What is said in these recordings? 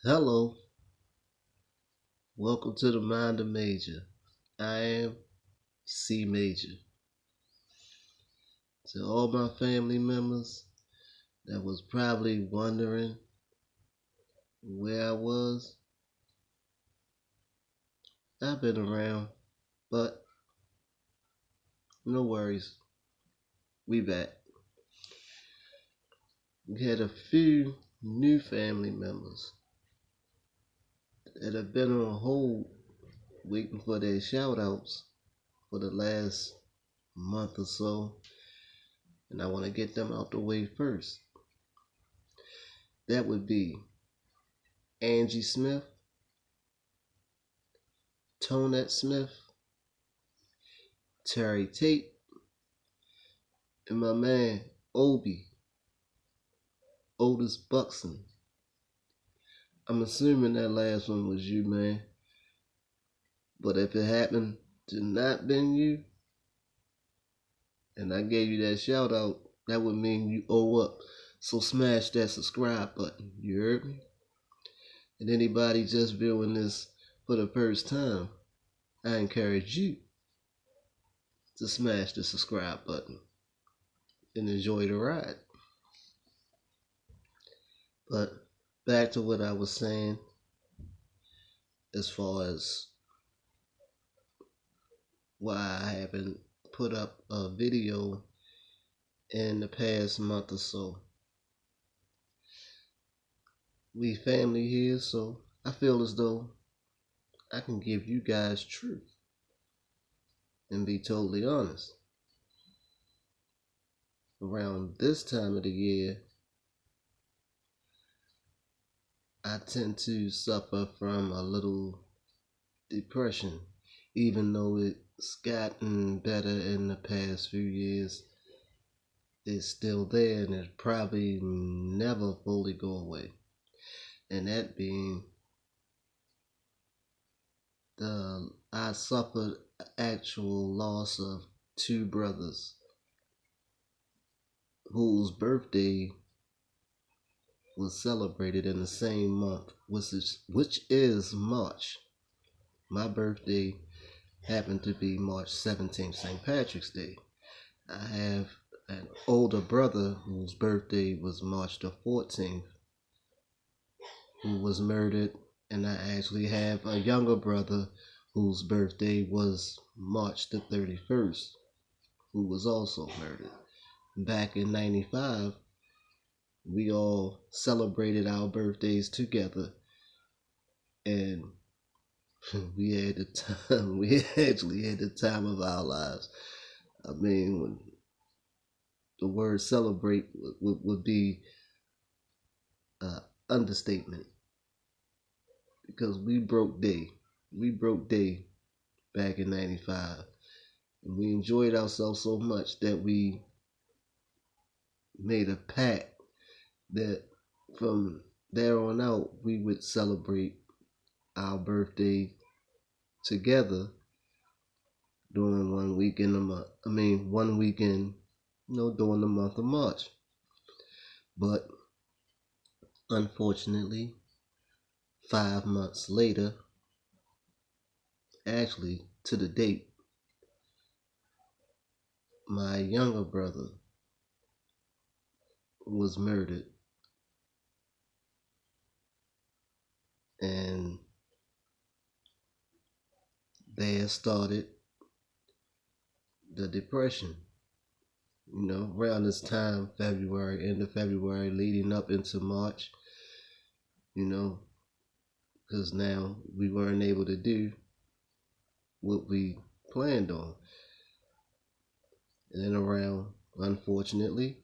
Hello, welcome to the Mind of Major. I am C Major. To all my family members that was probably wondering where I was, I've been around, but no worries, we back. We had a few new family members that have been on hold waiting for their shout outs for the last month or so, and I want to get them out the way first. That would be Angie Smith, Tonette Smith, Terry Tate, and my man Otis Buxton. I'm assuming that last one was you, man. But if it happened to not been you, and I gave you that shout out, that would mean you owe up. So smash that subscribe button. You heard me? And anybody just viewing this for the first time, I encourage you to smash the subscribe button and enjoy the ride. But back to what I was saying as far as why I haven't put up a video in the past month or so. We family here, so I feel as though I can give you guys truth and be totally honest. Around this time of the year, I tend to suffer from a little depression, even though it's gotten better in the past few years. It's still there and it probably never fully go away. And that being I suffered actual loss of two brothers whose birthday was celebrated in the same month, which is March. My birthday happened to be March 17th, St. Patrick's Day. I have an older brother whose birthday was March the 14th, who was murdered, and I actually have a younger brother whose birthday was March the 31st, who was also murdered. Back in 95, we all celebrated our birthdays together, and we had the time. We actually had the time of our lives. I mean, when the word "celebrate" would be understatement, because we broke day. We broke day back in '95, and we enjoyed ourselves so much that we made a pact that from there on out we would celebrate our birthday together during one week in the month. I mean, one weekend, during the month of March. But unfortunately, 5 months later, actually to the date, my younger brother was murdered. And there started the depression. Around this time, February, end of February, leading up into March, because now we weren't able to do what we planned on. And then around, unfortunately,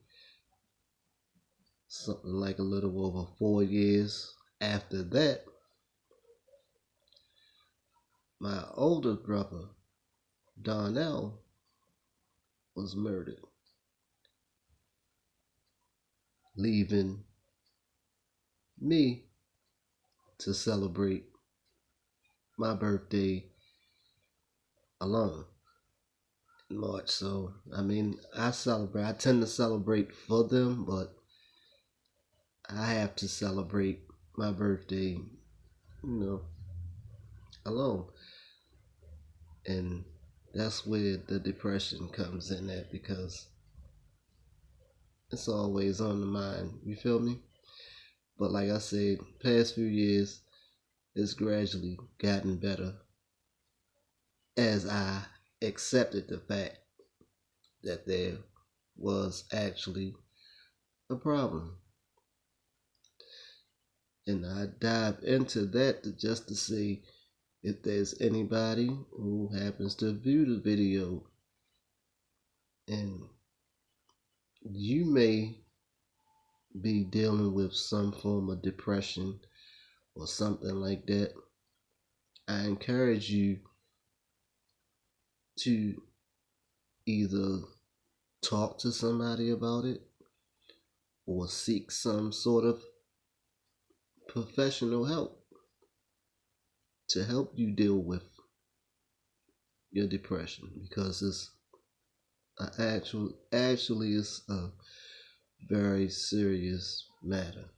something like a little over 4 years after that, my older brother, Donnell, was murdered, leaving me to celebrate my birthday alone in March. So, I tend to celebrate for them, but I have to celebrate my birthday, alone. And that's where the depression comes in at because it's always on the mind. You feel me? But like I said, past few years, it's gradually gotten better as I accepted the fact that there was actually a problem. And I dive into that just to see if there's anybody who happens to view the video and you may be dealing with some form of depression or something like that. I encourage you to either talk to somebody about it or seek some sort of professional help to help you deal with your depression because it's actually it's a very serious matter.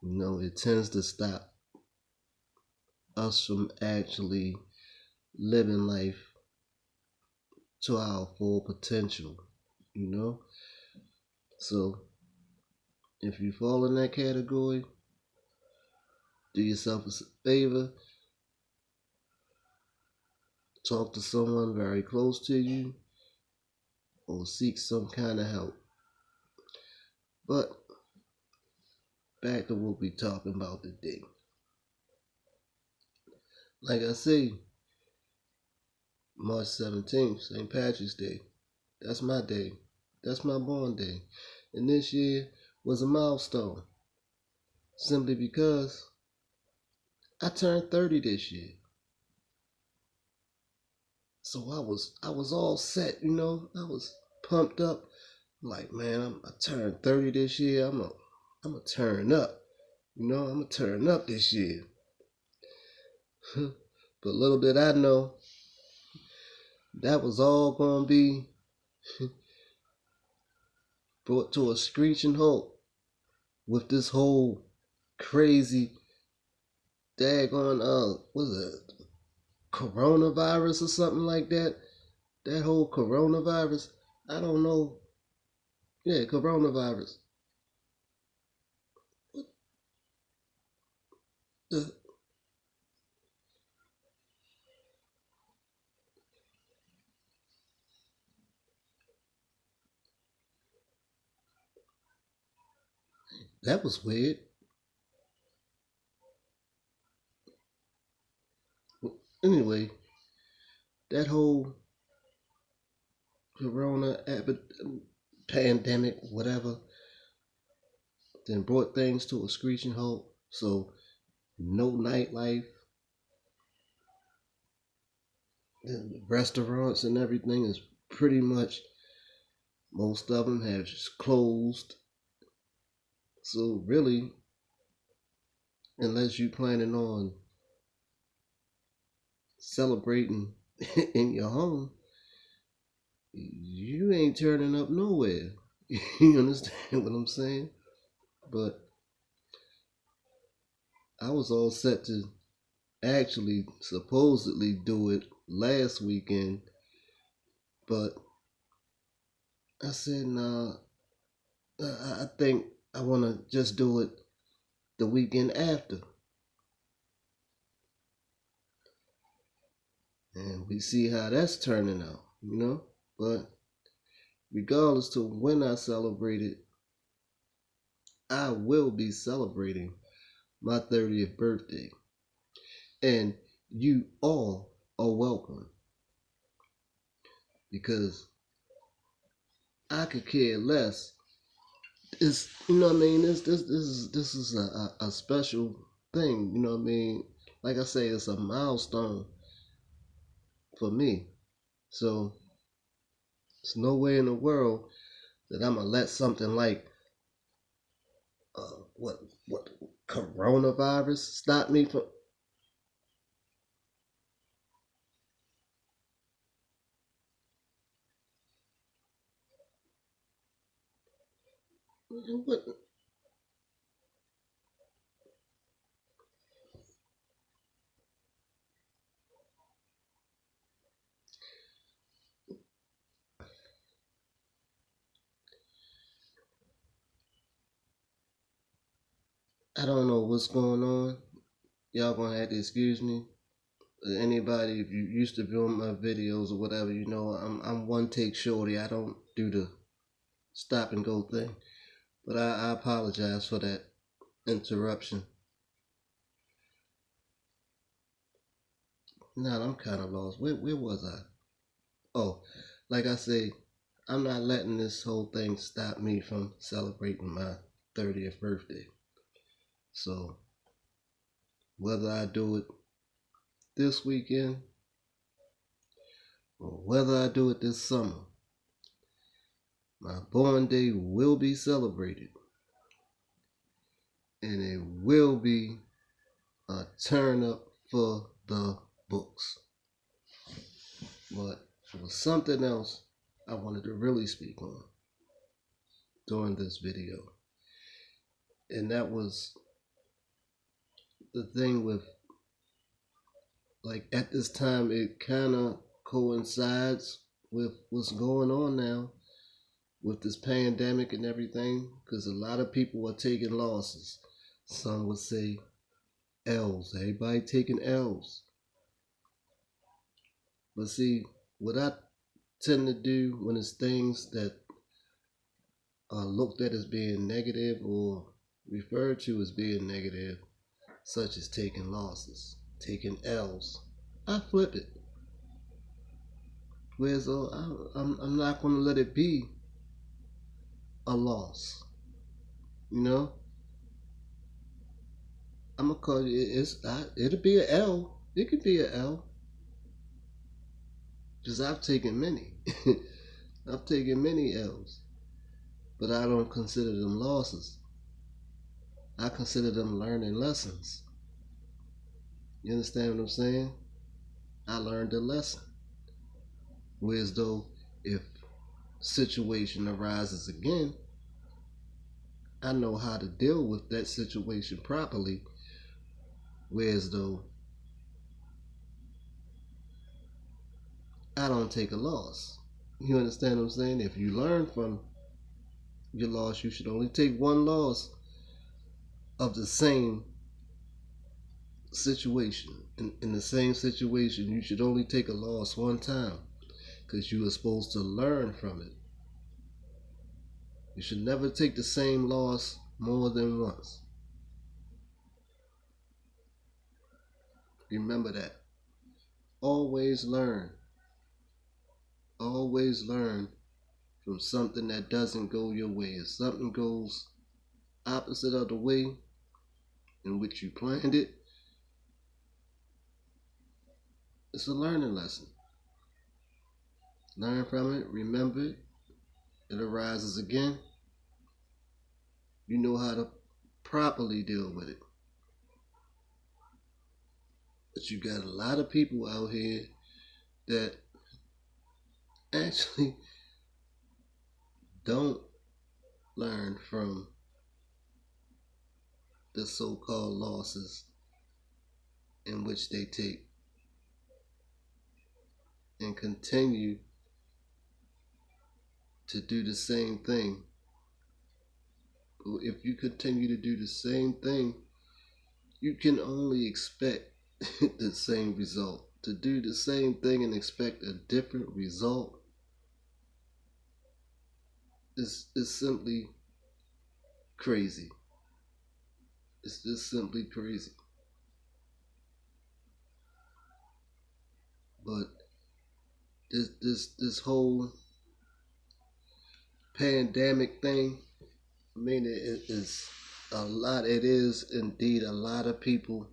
It tends to stop us from actually living life to our full potential, you know? So if you fall in that category, do yourself a favor, talk to someone very close to you, or seek some kind of help. But back to what we're talking about today. Like I say, March 17th, St. Patrick's Day. That's my day. That's my born day. And this year was a milestone. Simply because I turned 30 this year. So I was all set, I was pumped up. Like, man, I turned 30 this year. I'm a turn up. I'm a turn up this year. But little did I know that was all gonna be brought to a screeching halt with this whole crazy daggone was it coronavirus or something like that? That whole coronavirus. I don't know. Yeah, coronavirus. What the, that was weird. Anyway, that whole corona pandemic, whatever, then brought things to a screeching halt. So no nightlife, and restaurants and everything is pretty much most of them have just closed. So really, unless you're planning on celebrating in your home, you ain't turning up nowhere. You understand what I'm saying? But I was all set to actually supposedly do it last weekend, but I said, nah, I think I want to just do it the weekend after. And we see how that's turning out. But regardless to when I celebrate it, I will be celebrating my 30th birthday. And you all are welcome because I could care less. It's what I mean. This is a special thing. What I mean. Like I say, it's a milestone for me. So there's no way in the world that I'm gonna let something like what coronavirus stop me from. What I don't know what's going on. Y'all gonna have to excuse me. Anybody, if you used to view my videos or whatever, you know I'm one take shorty. I don't do the stop and go thing. But I apologize for that interruption. Now I'm kind of lost. Where was I? Oh, like I say, I'm not letting this whole thing stop me from celebrating my 30th birthday. So whether I do it this weekend or whether I do it this summer, my born day will be celebrated, and it will be a turn up for the books. But there was something else I wanted to really speak on during this video, and that was the thing with, like, at this time it kind of coincides with what's going on now with this pandemic and everything, because a lot of people are taking losses. Some would say L's. Everybody taking L's. But see, what I tend to do when it's things that are looked at as being negative or referred to as being negative, such as taking losses, taking L's, I flip it. Whereas I'm not going to let it be a loss. You know, I'm gonna call it. It'll be an L. It could be an L. Because I've taken many. I've taken many L's, but I don't consider them losses. I consider them learning lessons. You understand what I'm saying? I learned a lesson. Whereas though, if situation arises again, I know how to deal with that situation properly. Whereas though, I don't take a loss. You understand what I'm saying? If you learn from your loss, you should only take one loss of the same situation. In the same situation, you should only take a loss one time, because you are supposed to learn from it. You should never take the same loss more than once. Remember that. Always learn. Always learn from something that doesn't go your way. If something goes opposite of the way in which you planned it, it's a learning lesson. Learn from it, remember it, it arises again. You know how to properly deal with it. But you got a lot of people out here that actually don't learn from the so-called losses in which they take, and continue to do the same thing. But if you continue to do the same thing, you can only expect the same result. To do the same thing and expect a different result is simply crazy. It's just simply crazy. But this whole pandemic thing, I mean, it is a lot. It is indeed a lot of people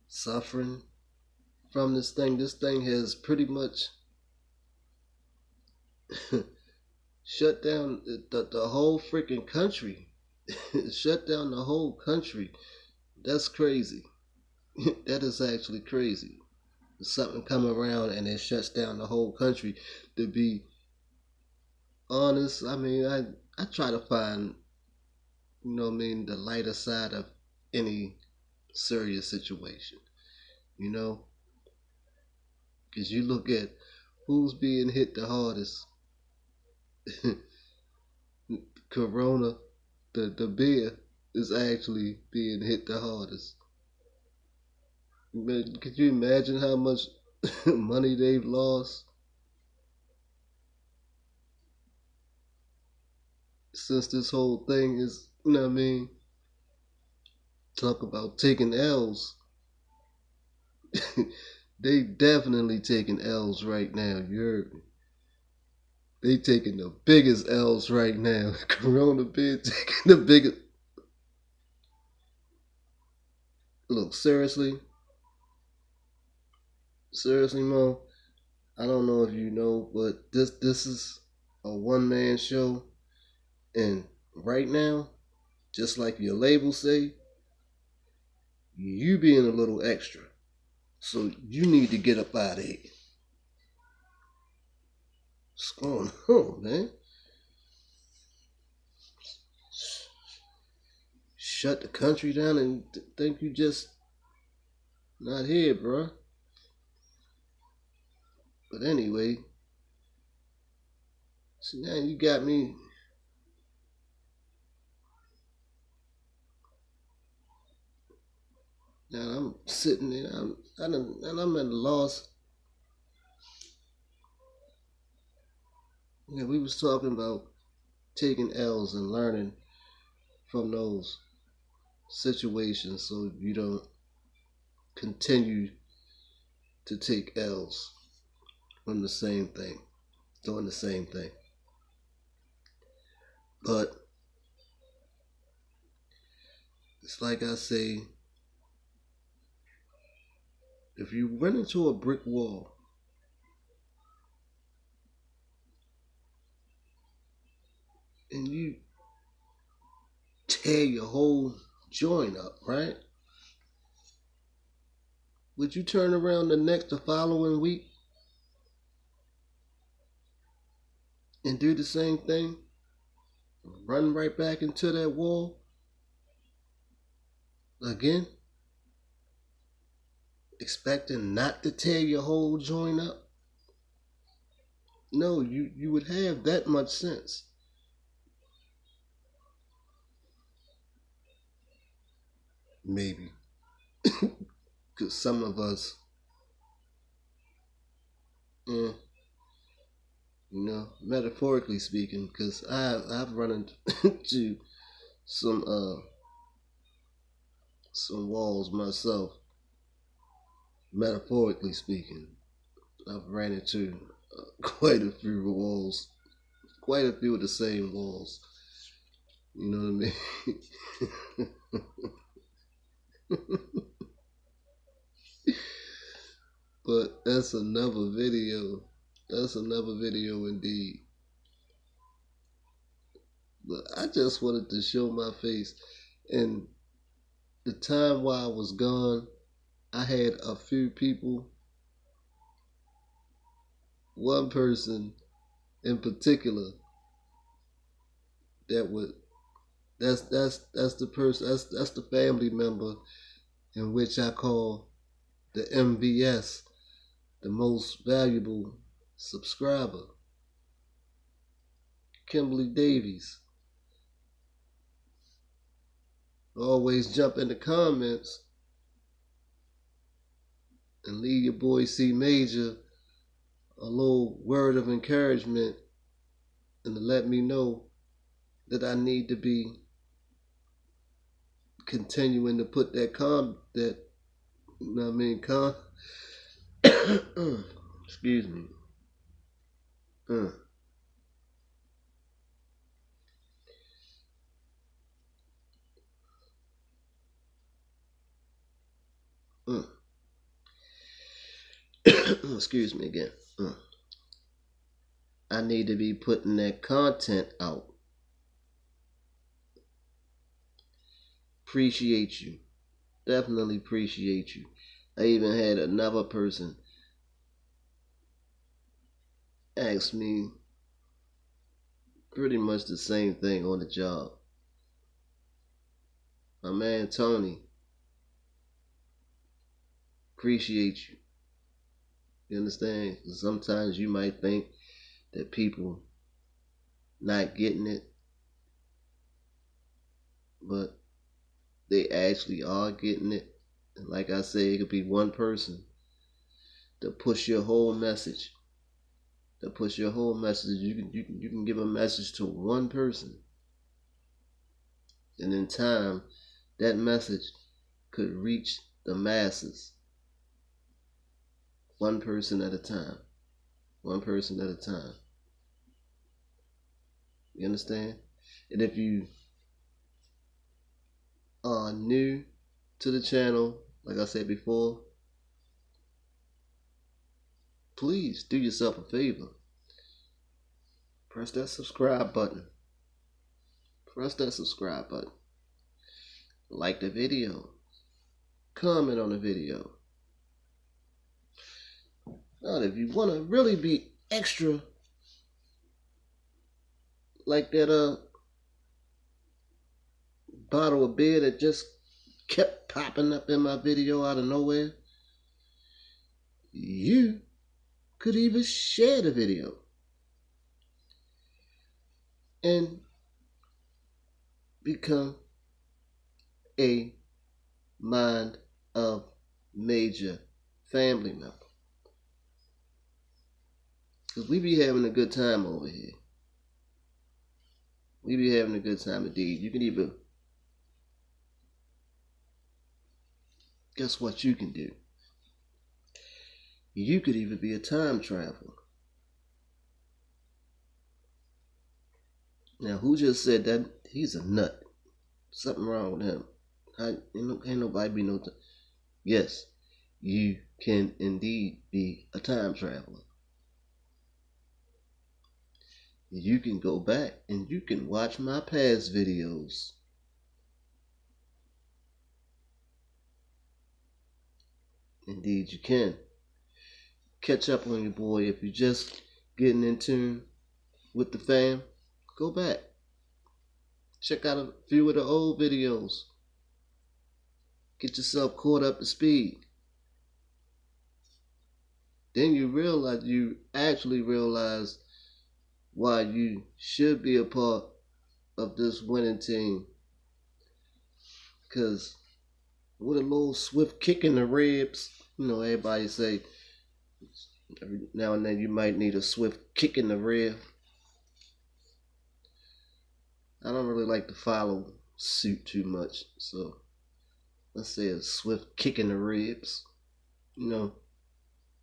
suffering from this thing. This thing has pretty much shut down the whole freaking country. Shut down the whole country. That's crazy. That is actually crazy. Something come around and it shuts down the whole country. To be honest, I mean, I try to find, you know what I mean, the lighter side of any serious situation, you know, because you look at who's being hit the hardest. Corona, the beer, is actually being hit the hardest. Man, could you imagine how much money they've lost since this whole thing is, you know what I mean? Talk about taking L's. They definitely taking L's right now. You heard me. They taking the biggest L's right now. Corona been taking the biggest. Look, seriously, Mo. I don't know if you know, but this is a one man show, and right now, just like your label say, you being a little extra. So you need to get up out of here. What's going on, man? Shut the country down and think you just not here, bro. But anyway, so now you got me. Now I'm sitting there. I'm at a loss. Yeah, we was talking about taking L's and learning from those situations so you don't continue to take L's from the same thing, doing the same thing. But it's like I say, if you run into a brick wall and you tear your whole joint up, right? Would you turn around the following week and do the same thing? Run right back into that wall again? Expecting not to tear your whole joint up? No, you would have that much sense. Maybe. Because some of us, eh, metaphorically speaking, because I've run into some walls myself. Metaphorically speaking, I've ran into quite a few walls, quite a few of the same walls. You know what I mean? But that's another video. That's another video indeed. But I just wanted to show my face. And the time while I was gone, I had a few people, one person in particular, that would that's the person, that's the family member in which I call the MVS, the most valuable subscriber. Kimberly Davies. Always jump in the comments and leave your boy C Major a little word of encouragement and to let me know that I need to be continuing to put that you know what I mean, excuse me. Excuse me again. I need to be putting that content out. Appreciate you. Definitely appreciate you. I even had another person ask me pretty much the same thing on the job. My man Tony, appreciate you. You understand? Sometimes you might think that people not getting it, but they actually are getting it. And like I say, it could be one person to push your whole message. To push your whole message. You can give a message to one person. And in time, that message could reach the masses. One person at a time. One person at a time. You understand? And if you are new to the channel, like I said before, please do yourself a favor. Press that subscribe button. Press that subscribe button. Like the video. Comment on the video. Now, if you want to really be extra, like that bottle of beer that just kept popping up in my video out of nowhere, you could even share the video and become a Mind of Major family member. Because we be having a good time over here. We be having a good time indeed. You can even, guess what you can do? You could even be a time traveler. Now, who just said that? He's a nut. Something wrong with him. Ain't nobody be no. Yes, you can indeed be a time traveler. You can go back and you can watch my past videos. Indeed, you can. Catch up on your boy. If you're just getting in tune with the fam, go back. Check out a few of the old videos. Get yourself caught up to speed. Then you actually realize why you should be a part of this winning team. Because with a little swift kick in the ribs, everybody say every now and then you might need a swift kick in the rib. I don't really like to follow suit too much, so let's say a swift kick in the ribs.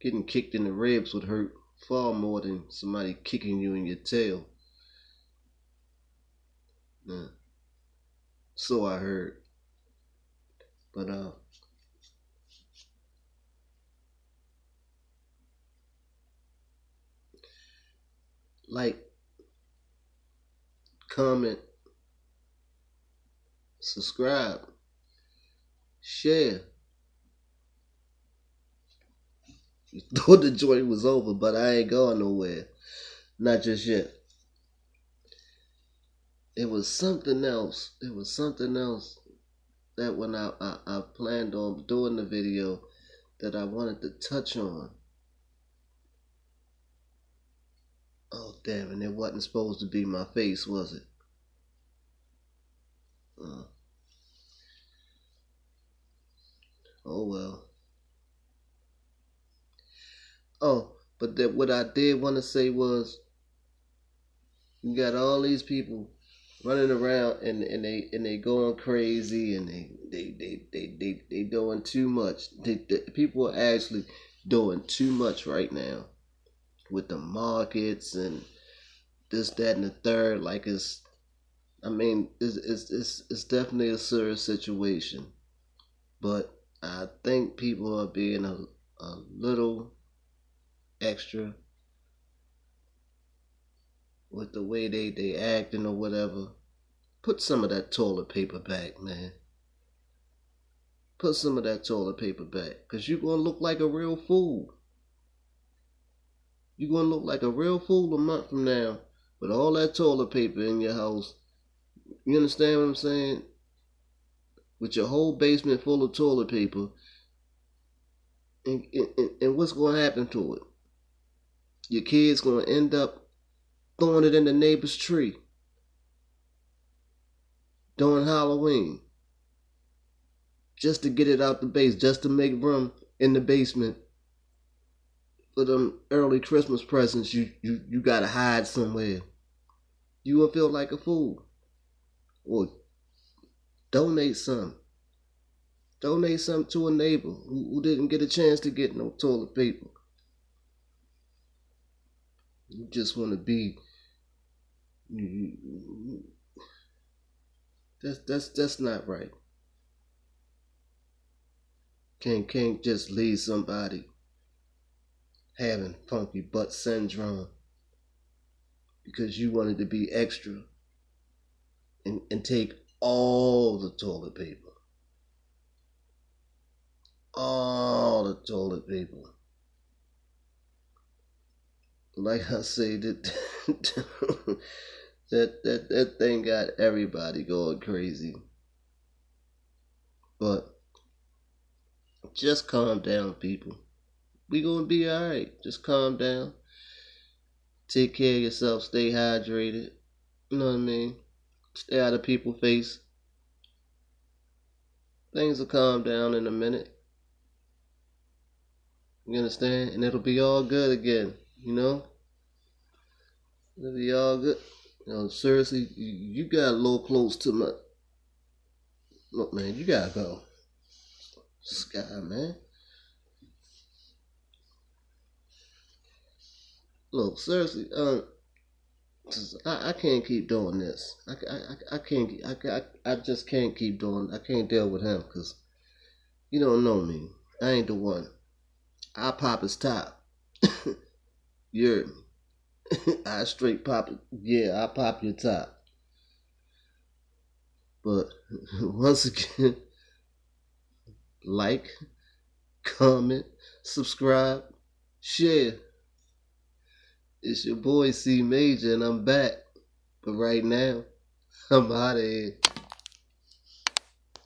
Getting kicked in the ribs would hurt far more than somebody kicking you in your tail. So I heard. But like, comment, subscribe, share. You thought the joint was over, but I ain't going nowhere. Not just yet. It was something else. That when I planned on doing the video that I wanted to touch on. Oh, damn, and it wasn't supposed to be my face, was it? Oh, well. Oh, but what I did want to say was, you got all these people running around and they going crazy and they doing too much. People are actually doing too much right now with the markets and this, that, and the third. Like it's definitely a serious situation, but I think people are being a little extra with the way they acting or whatever. Put some of that toilet paper back, man. Put some of that toilet paper back, because you're going to look like a real fool. You're going to look like a real fool a month from now with all that toilet paper in your house. You understand what I'm saying? With your whole basement full of toilet paper. And what's going to happen to it? Your kid's going to end up throwing it in the neighbor's tree during Halloween. just to get it out the base, just to make room in the basement for them early Christmas presents you gotta hide somewhere. You will feel like a fool. Or donate some. Donate some to a neighbor who didn't get a chance to get no toilet paper. You just want to be. That's not right. Can't just leave somebody having funky butt syndrome because you wanted to be extra and take all the toilet paper. All the toilet paper. Like I say, that thing got everybody going crazy. But just calm down, people. We gonna be alright. Just calm down. Take care of yourself. Stay hydrated. You know what I mean? Stay out of people's face. Things will calm down in a minute. You understand? And it'll be all good again. You know? It'll be all good. You know, seriously, you got a little close to my... Look, man, you gotta go. Sky, man. Look, seriously, I can't keep doing this. I can't. I just can't keep doing. I can't deal with him because you don't know me. I ain't the one. I pop his top. You heard me? I straight pop it. Yeah, I pop your top. But once again, like, comment, subscribe, share. It's your boy C Major, and I'm back. But right now, I'm out of here.